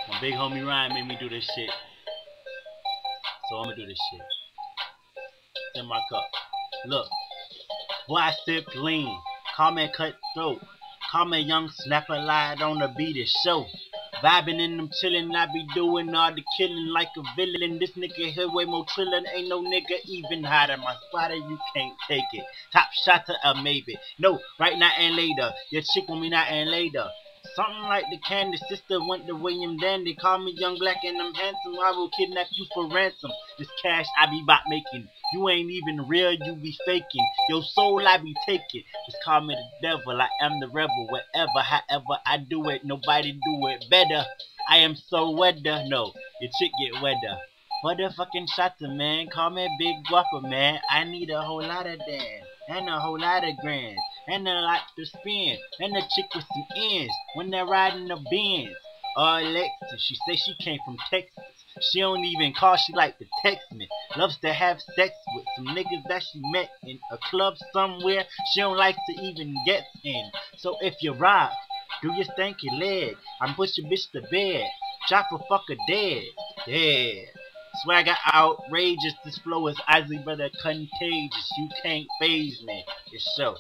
My big homie Ryan made me do this shit. So I'm gonna do this shit. In my cup. Look. Boy, I sip lean. Call me cutthroat. Call me young snapper light on the beat of show. Vibing in them chillin', I be doing all the killing like a villain. This nigga here way more trillin', ain't no nigga even hotter. My spotter, you can't take it. Top shot to a maybe. No, right now and later. Your chick want me now and later. Something like the Candy sister went to William Dandy. Call me young black and I'm handsome. I will kidnap you for ransom. This cash I be about making. You ain't even real, you be faking. Your soul I be taking. Just call me the devil, I am the rebel. Wherever, however I do it, nobody do it better. I am so weather. No, your chick get weather. Motherfucking shotter, man. Call me Big Guapa, man. I need a whole lot of dance. And a whole lot of grands. And a lot to spin. And a chick with some ends. When they're riding the Benz. Alexis, she say she came from Texas. She don't even call, she like to text me. Loves to have sex with some niggas that she met in a club somewhere she don't like to even get in. So if you rock, do your stanky leg. I'm push your bitch to bed. Drop a fucker dead. Yeah. Swagger outrageous. This flow is Ozzy brother contagious. You can't phase me. It's so.